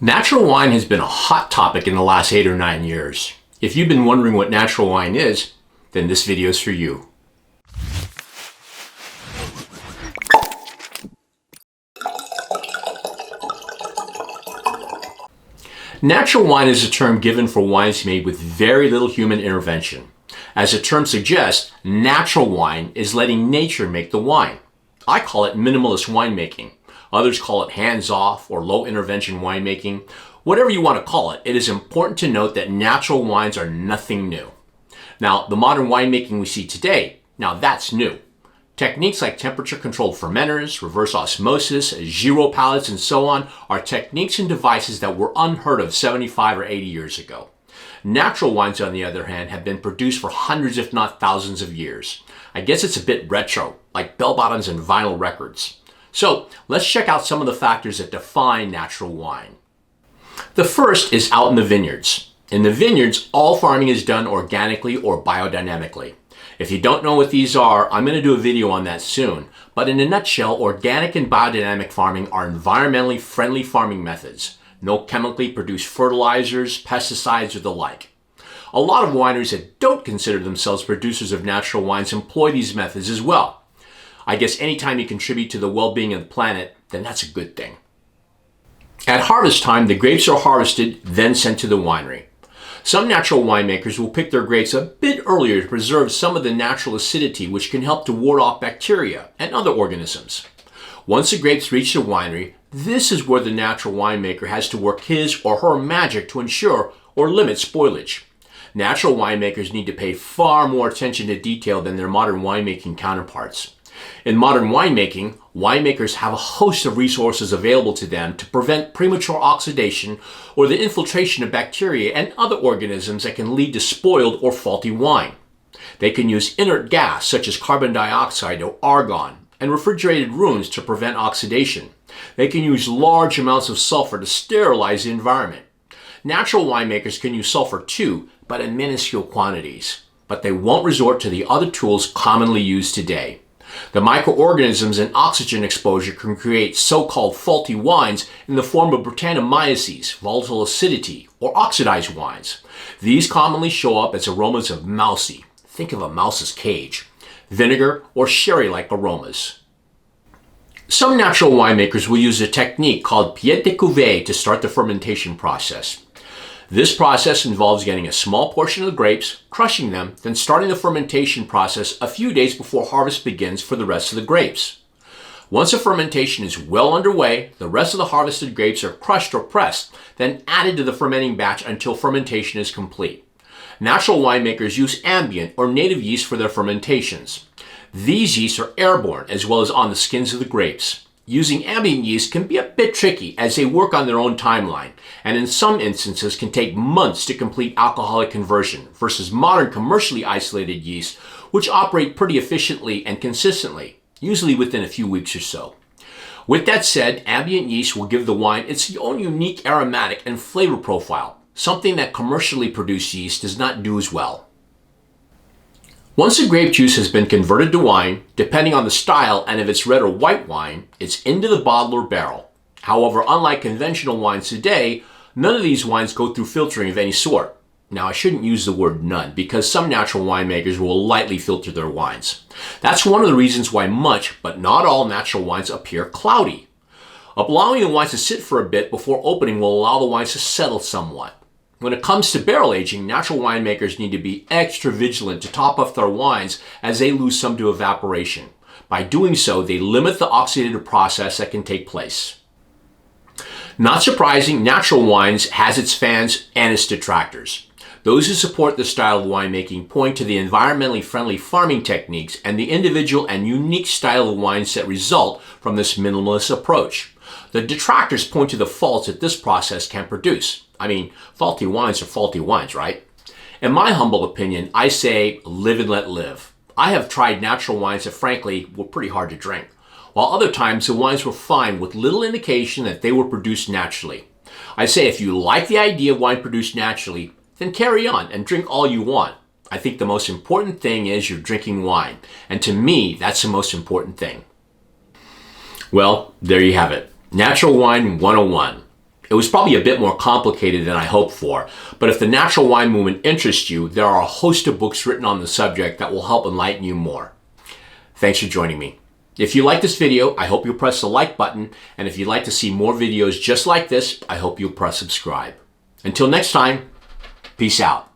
Natural wine has been a hot topic in the last 8 or 9 years. If you've been wondering what natural wine is, then this video is for you. Natural wine is a term given for wines made with very little human intervention. As the term suggests, natural wine is letting nature make the wine. I call it minimalist winemaking. Others call it hands-off or low-intervention winemaking. Whatever you want to call it, it is important to note that natural wines are nothing new. Now, the modern winemaking we see today, now that's new. Techniques like temperature-controlled fermenters, reverse osmosis, Giro palettes, and so on are techniques and devices that were unheard of 75 or 80 years ago. Natural wines, on the other hand, have been produced for hundreds if not thousands of years. I guess it's a bit retro, like bell-bottoms and vinyl records. So let's check out some of the factors that define natural wine. The first is out in the vineyards. In the vineyards, all farming is done organically or biodynamically. If you don't know what these are, I'm going to do a video on that soon. But in a nutshell, organic and biodynamic farming are environmentally friendly farming methods. No chemically produced fertilizers, pesticides, or the like. A lot of wineries that don't consider themselves producers of natural wines employ these methods as well. I guess anytime you contribute to the well-being of the planet, then that's a good thing. At harvest time, the grapes are harvested, then sent to the winery. Some natural winemakers will pick their grapes a bit earlier to preserve some of the natural acidity which can help to ward off bacteria and other organisms. Once the grapes reach the winery, this is where the natural winemaker has to work his or her magic to ensure or limit spoilage. Natural winemakers need to pay far more attention to detail than their modern winemaking counterparts. In modern winemaking, winemakers have a host of resources available to them to prevent premature oxidation or the infiltration of bacteria and other organisms that can lead to spoiled or faulty wine. They can use inert gas such as carbon dioxide or argon and refrigerated rooms to prevent oxidation. They can use large amounts of sulfur to sterilize the environment. Natural winemakers can use sulfur too, but in minuscule quantities. But they won't resort to the other tools commonly used today. The microorganisms and oxygen exposure can create so-called faulty wines in the form of Brettanomyces, volatile acidity, or oxidized wines. These commonly show up as aromas of mousy, think of a mouse's cage, vinegar, or sherry-like aromas. Some natural winemakers will use a technique called pied de cuvée to start the fermentation process. This process involves getting a small portion of the grapes, crushing them, then starting the fermentation process a few days before harvest begins for the rest of the grapes. Once the fermentation is well underway, the rest of the harvested grapes are crushed or pressed, then added to the fermenting batch until fermentation is complete. Natural winemakers use ambient or native yeast for their fermentations. These yeasts are airborne as well as on the skins of the grapes. Using ambient yeast can be a bit tricky as they work on their own timeline, and in some instances can take months to complete alcoholic conversion versus modern commercially isolated yeast, which operate pretty efficiently and consistently, usually within a few weeks or so. With that said, ambient yeast will give the wine its own unique aromatic and flavor profile, something that commercially produced yeast does not do as well. Once the grape juice has been converted to wine, depending on the style and if it's red or white wine, it's into the bottle or barrel. However, unlike conventional wines today, none of these wines go through filtering of any sort. Now, I shouldn't use the word none because some natural winemakers will lightly filter their wines. That's one of the reasons why much, but not all natural wines appear cloudy. Allowing the wines to sit for a bit before opening will allow the wines to settle somewhat. When it comes to barrel aging, natural winemakers need to be extra vigilant to top off their wines as they lose some to evaporation. By doing so, they limit the oxidative process that can take place. Not surprising, natural wines has its fans and its detractors. Those who support the style of winemaking point to the environmentally friendly farming techniques and the individual and unique style of wines that result from this minimalist approach. The detractors point to the faults that this process can produce. I mean, faulty wines are faulty wines, right? In my humble opinion, I say live and let live. I have tried natural wines that frankly were pretty hard to drink, while other times the wines were fine with little indication that they were produced naturally. I say if you like the idea of wine produced naturally, then carry on and drink all you want. I think the most important thing is you're drinking wine, and to me, that's the most important thing. Well, there you have it. Natural Wine 101. It was probably a bit more complicated than I hoped for, but if the natural wine movement interests you, there are a host of books written on the subject that will help enlighten you more. Thanks for joining me. If you like this video, I hope you'll press the like button, and if you'd like to see more videos just like this, I hope you'll press subscribe. Until next time, peace out.